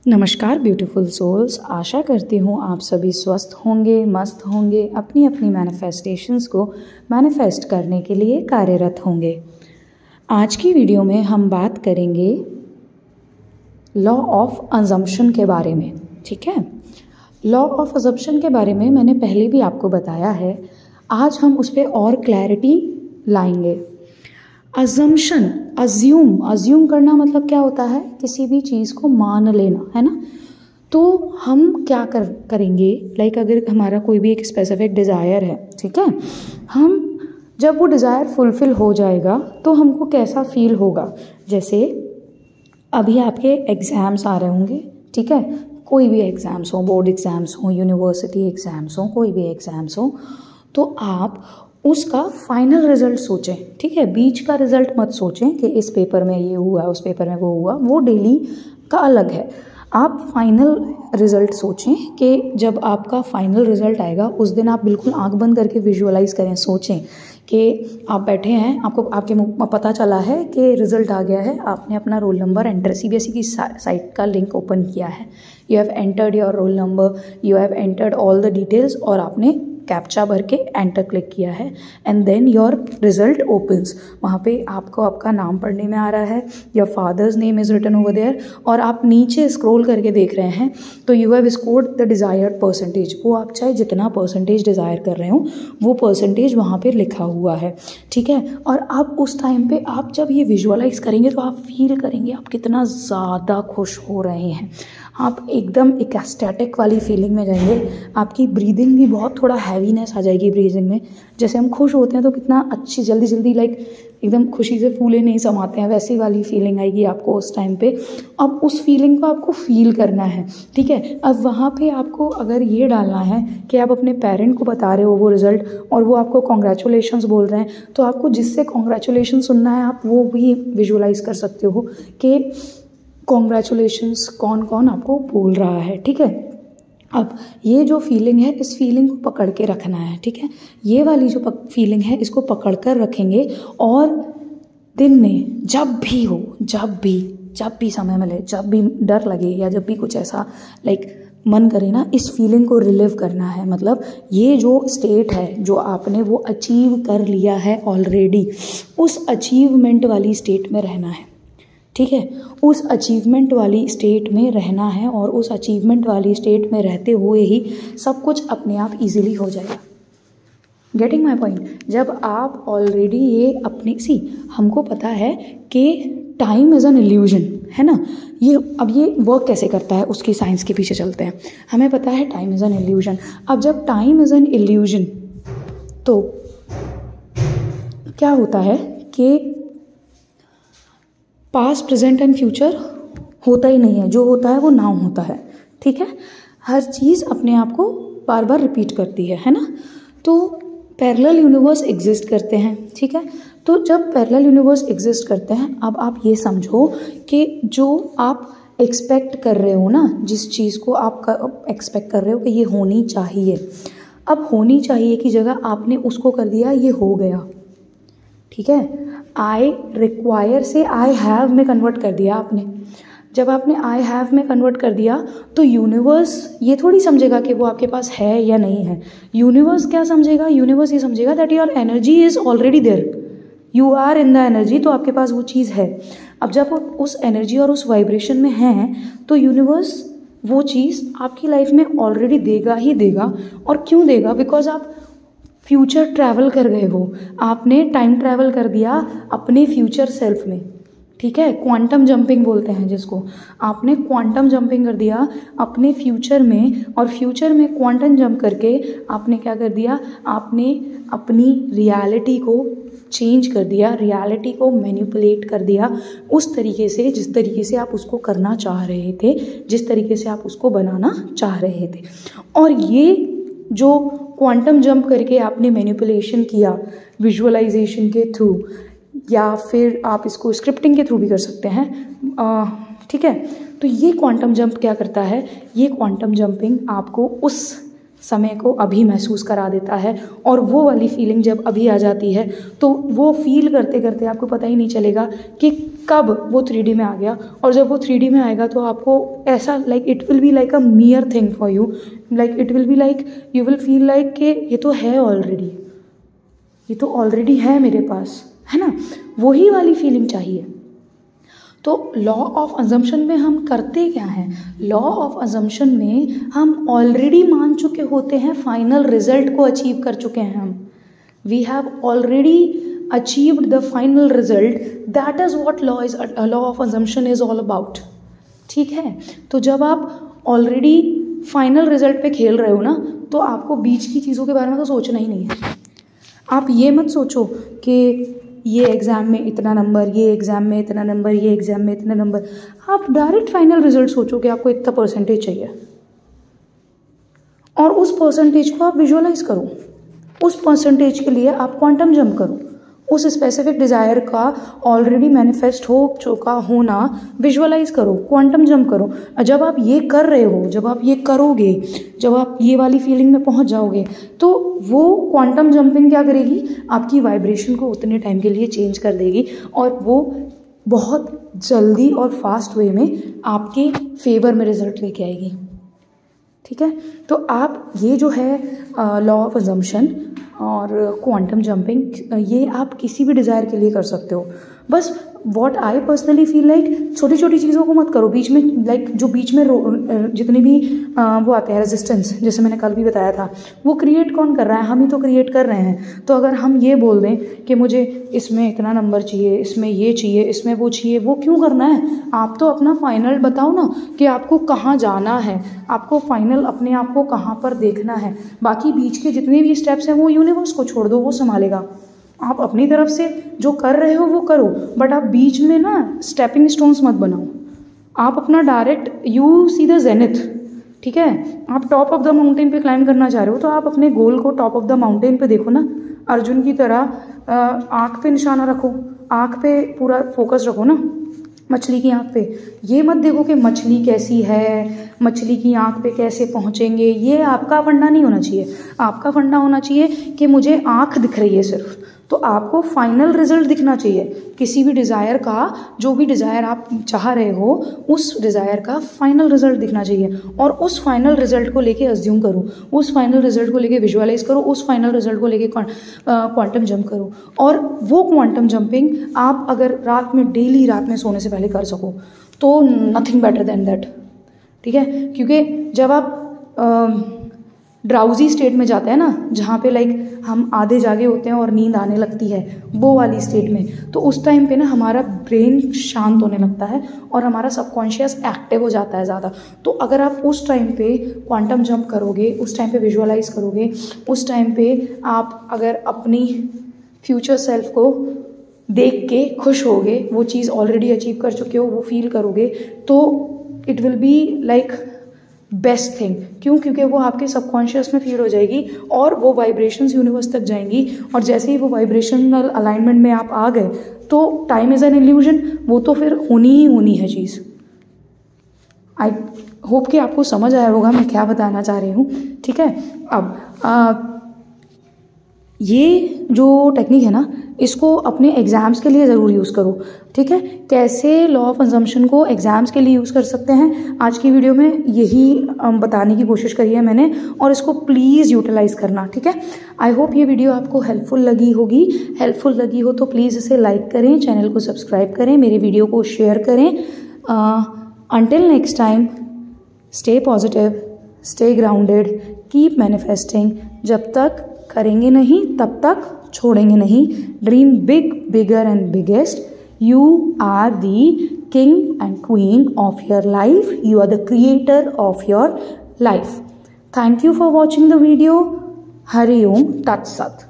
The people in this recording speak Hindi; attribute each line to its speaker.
Speaker 1: नमस्कार ब्यूटीफुल सोल्स, आशा करती हूँ आप सभी स्वस्थ होंगे, मस्त होंगे, अपनी अपनी मैनिफेस्टेशंस को मैनिफेस्ट करने के लिए कार्यरत होंगे। आज की वीडियो में हम बात करेंगे लॉ ऑफ अजम्पशन के बारे में। ठीक है, लॉ ऑफ अजम्पशन के बारे में मैंने पहले भी आपको बताया है, आज हम उस पर और क्लैरिटी लाएंगे। अजम्पशन, अज्यूम करना मतलब क्या होता है? किसी भी चीज़ को मान लेना, है ना। तो हम क्या करेंगे, लाइक अगर हमारा कोई भी एक स्पेसिफिक डिज़ायर है, ठीक है, हम जब वो डिज़ायर फुलफ़िल हो जाएगा तो हमको कैसा फील होगा। जैसे अभी आपके एग्ज़ाम्स आ रहे होंगे, ठीक है, कोई भी एग्ज़ाम्स हो, बोर्ड एग्ज़ाम्स हो, यूनिवर्सिटी एग्ज़ाम्स हो, कोई भी एग्ज़ाम्स हो, तो आप उसका फाइनल रिज़ल्ट सोचें। ठीक है, बीच का रिज़ल्ट मत सोचें कि इस पेपर में ये हुआ, उस पेपर में वो हुआ, वो डेली का अलग है। आप फाइनल रिज़ल्ट सोचें कि जब आपका फाइनल रिज़ल्ट आएगा उस दिन आप बिल्कुल आंख बंद करके विजुअलाइज़ करें, सोचें कि आप बैठे हैं, आपको आपके पता चला है कि रिज़ल्ट आ गया है, आपने अपना रोल नंबर एंटर सीबीएसई की साइट का लिंक ओपन किया है, you have entered your roll number, you have entered all the details और आपने कैप्चा भर के एंटर क्लिक किया है and then your result opens. वहाँ पे आपको आपका नाम पढ़ने में आ रहा है, your father's name is written over there, और आप नीचे स्क्रॉल करके देख रहे हैं तो you have scored the desired percentage. वो आप चाहे जितना परसेंटेज डिज़ायर कर रहे हो वो परसेंटेज वहाँ पे लिखा हुआ है, ठीक है। और आप उस टाइम पे आप जब ये विजुअलाइज करेंगे तो आप फील करेंगे आप कितना ज़्यादा खुश हो रहे हैं, आप एकदम एक एक्सटैटिक वाली फीलिंग में जाएंगे। आपकी ब्रीदिंग भी बहुत थोड़ा हैवीनेस आ जाएगी ब्रीदिंग में। जैसे हम खुश होते हैं तो कितना अच्छी जल्दी जल्दी लाइक एकदम खुशी से फूले नहीं समाते हैं, वैसी वाली फीलिंग आएगी आपको उस टाइम पे। अब उस फीलिंग को आपको फील करना है, ठीक है। अब वहाँ पे आपको अगर ये डालना है कि आप अपने पेरेंट को बता रहे हो वो रिज़ल्ट और वो आपको कॉन्ग्रेचुलेशंस बोल रहे हैं, तो आपको जिससे कॉन्ग्रेचुलेशन सुनना है आप वो भी विजुअलाइज कर सकते हो कि कॉन्ग्रेचुलेशंस कौन कौन आपको बोल रहा है, ठीक है। अब ये जो फीलिंग है, इस फीलिंग को पकड़ के रखना है, ठीक है। ये वाली जो फीलिंग है इसको पकड़ कर रखेंगे और दिन में जब भी हो, जब भी समय मिले, जब भी डर लगे या जब भी कुछ ऐसा लाइक मन करे ना, इस फीलिंग को रिलीव करना है। मतलब ये जो स्टेट है जो आपने वो अचीव कर लिया है ऑलरेडी, उस अचीवमेंट वाली स्टेट में रहना है, ठीक है। उस अचीवमेंट वाली स्टेट में रहना है और उस अचीवमेंट वाली स्टेट में रहते हुए ही सब कुछ अपने आप इजीली हो जाएगा। Getting my point? जब आप ऑलरेडी ये अपनी हमको पता है कि टाइम इज़ एन इल्यूजन, है ना। अब ये वर्क कैसे करता है उसकी साइंस के पीछे चलते हैं। हमें पता है टाइम इज़ एन इल्यूजन। अब जब टाइम इज़ एन इल्यूजन तो क्या होता है कि पास्ट, प्रेजेंट एंड फ्यूचर होता ही नहीं है, जो होता है वो नाउ होता है, ठीक है। हर चीज़ अपने आप को बार बार रिपीट करती है ना। तो पैरेलल यूनिवर्स एग्जिस्ट करते हैं, ठीक है। तो जब पैरेलल यूनिवर्स एग्जिस्ट करते हैं, अब आप ये समझो कि जो आप एक्सपेक्ट कर रहे हो ना, जिस चीज़ को आप एक्सपेक्ट कर रहे हो कि ये होनी चाहिए, अब होनी चाहिए की जगह आपने उसको कर दिया ये हो गया, ठीक है। आई रिक्वायर से आई हैव में कन्वर्ट कर दिया आपने। जब आपने आई हैव में कन्वर्ट कर दिया तो यूनिवर्स ये थोड़ी समझेगा कि वो आपके पास है या नहीं है। यूनिवर्स क्या समझेगा? यूनिवर्स ये समझेगा that your energy is already there, you are in the energy, तो आपके पास वो चीज़ है। अब जब उस एनर्जी और उस वाइब्रेशन में हैं तो यूनिवर्स वो चीज़ आपकी लाइफ में ऑलरेडी देगा ही देगा। और क्यों देगा? बिकॉज आप फ्यूचर ट्रैवल कर गए हो, आपने टाइम ट्रैवल कर दिया अपने फ्यूचर सेल्फ में, ठीक है। क्वांटम जंपिंग बोलते हैं जिसको, आपने क्वांटम जंपिंग कर दिया अपने फ्यूचर में, और फ्यूचर में क्वांटम जंप करके आपने क्या कर दिया, आपने अपनी रियलिटी को चेंज कर दिया, रियलिटी को मैनिपुलेट कर दिया उस तरीके से जिस तरीके से आप उसको करना चाह रहे थे, जिस तरीके से आप उसको बनाना चाह रहे थे। और ये जो क्वांटम जंप करके आपने मैनिपुलेशन किया विजुअलाइजेशन के थ्रू, या फिर आप इसको स्क्रिप्टिंग के थ्रू भी कर सकते हैं, ठीक है। तो ये क्वांटम जंप क्या करता है? ये क्वांटम जंपिंग आपको उस समय को अभी महसूस करा देता है, और वो वाली फीलिंग जब अभी आ जाती है तो वो फील करते करते आपको पता ही नहीं चलेगा कि कब वो 3D में आ गया, और जब वो 3D में आएगा तो आपको ऐसा like it will be like a मियर thing for you, like it will be like you will feel like कि ये तो है ऑलरेडी, ये तो ऑलरेडी है मेरे पास, है ना, वही वाली फीलिंग चाहिए। तो लॉ ऑफ अजम्पशन में हम करते क्या हैं, लॉ ऑफ अजम्पशन में हम ऑलरेडी मान चुके होते हैं, फाइनल रिजल्ट को अचीव कर चुके हैं हम, we have already achieved the final result, that is what law of assumption is all about. ठीक है, तो जब आप ऑलरेडी फाइनल रिजल्ट पे खेल रहे हो ना, तो आपको बीच की चीज़ों के बारे में तो सोचना ही नहीं है। आप ये मत सोचो कि ये एग्ज़ाम में इतना नंबर, ये एग्ज़ाम में इतना नंबर, ये एग्ज़ाम में इतना नंबर, आप डायरेक्ट फाइनल रिजल्ट सोचो कि आपको इतना परसेंटेज चाहिए, और उस परसेंटेज को आप विजुअलाइज करो, उस परसेंटेज के लिए आप क्वांटम जंप करो, उस स्पेसिफिक डिज़ायर का ऑलरेडी मैनिफेस्ट हो चुका होना विजुअलाइज करो, क्वांटम जंप करो। जब आप ये कर रहे हो, जब आप ये करोगे, जब आप ये वाली फीलिंग में पहुंच जाओगे, तो वो क्वांटम जंपिंग क्या करेगी, आपकी वाइब्रेशन को उतने टाइम के लिए चेंज कर देगी, और वो बहुत जल्दी और फास्ट वे में आपके फेवर में रिजल्ट लेके आएगी। ठीक है, तो आप ये जो है लॉ ऑफ अजम्पशन और क्वांटम जंपिंग, ये आप किसी भी डिज़ायर के लिए कर सकते हो। बस what I personally feel like, छोटी छोटी चीज़ों को मत करो बीच में, लाइक जो बीच में जितने भी वो आते हैं रेजिस्टेंस, जैसे मैंने कल भी बताया था, वो क्रिएट कौन कर रहा है, हम ही तो क्रिएट कर रहे हैं। तो अगर हम ये बोल दें कि मुझे इसमें इतना नंबर चाहिए, इसमें ये चाहिए, इसमें वो चाहिए, वो क्यों करना है, आप तो अपना फाइनल बताओ ना कि आपको कहाँ जाना है, आपको फाइनल अपने आप को कहाँ पर देखना है। बाकी बीच के जितने भी स्टेप्स हैं वो यूनिवर्स को छोड़ दो, वो संभालेगा। आप अपनी तरफ से जो कर रहे हो वो करो, बट आप बीच में ना स्टेपिंग स्टोन्स मत बनाओ। आप अपना direct you see the zenith, ठीक है, आप टॉप ऑफ द माउंटेन पे क्लाइम करना चाह रहे हो, तो आप अपने गोल को टॉप ऑफ द माउंटेन पे देखो ना, अर्जुन की तरह आँख पे निशाना रखो, आँख पे पूरा फोकस रखो ना, मछली की आँख पे। ये मत देखो कि मछली कैसी है, मछली की आँख पे कैसे पहुँचेंगे, ये आपका फंडा नहीं होना चाहिए। आपका फंडा होना चाहिए कि मुझे आँख दिख रही है सिर्फ, तो आपको फाइनल रिजल्ट दिखना चाहिए किसी भी डिज़ायर का, जो भी डिज़ायर आप चाह रहे हो उस डिज़ायर का फाइनल रिजल्ट दिखना चाहिए, और उस फाइनल रिजल्ट को लेके अज्यूम करो, उस फाइनल रिजल्ट को लेके विजुअलाइज करो, उस फाइनल रिजल्ट को लेके क्वांटम जंप करो। और वो क्वांटम जंपिंग आप अगर रात में, डेली रात में सोने से पहले कर सको तो नथिंग बेटर देन दैट। ठीक है, क्योंकि जब आप ड्राउजी स्टेट में जाते हैं ना, जहाँ पे लाइक हम आधे जागे होते हैं और नींद आने लगती है, वो वाली स्टेट में, तो उस टाइम पे ना हमारा ब्रेन शांत होने लगता है और हमारा सबकॉन्शियस एक्टिव हो जाता है ज़्यादा। तो अगर आप उस टाइम पे क्वांटम जंप करोगे, उस टाइम पे विजुअलाइज करोगे, उस टाइम पे आप अगर अपनी फ्यूचर सेल्फ को देख के खुश होगे, वो चीज़ ऑलरेडी अचीव कर चुके हो, वो फील करोगे, तो it will be like best thing. क्यों? क्योंकि वो आपके सबकॉन्शियस में फील हो जाएगी और वो वाइब्रेशंस यूनिवर्स तक जाएंगी, और जैसे ही वो वाइब्रेशनल अलाइनमेंट में आप आ गए तो टाइम इज़ एन इल्यूजन, वो तो फिर होनी ही होनी है चीज़। आई होप कि आपको समझ आया होगा मैं क्या बताना चाह रही हूँ। ठीक है, अब ये जो टेक्निक है ना, इसको अपने एग्ज़ाम्स के लिए ज़रूर यूज़ करो। ठीक है, कैसे लॉ ऑफ अजम्पशन को एग्ज़ाम्स के लिए यूज़ कर सकते हैं, आज की वीडियो में यही बताने की कोशिश करी है मैंने, और इसको प्लीज़ यूटिलाइज़ करना। ठीक है, आई होप ये वीडियो आपको हेल्पफुल लगी होगी। हेल्पफुल लगी हो तो प्लीज़ इसे लाइक करें, चैनल को सब्सक्राइब करें, मेरे वीडियो को शेयर करें। Until next time, stay positive, stay grounded, keep manifesting. जब तक करेंगे नहीं तब तक छोड़ेंगे नहीं। Dream big, bigger and biggest. You are the king and queen of your life. You are the creator of your life. Thank you for watching the video. Hari Om Tat Sat.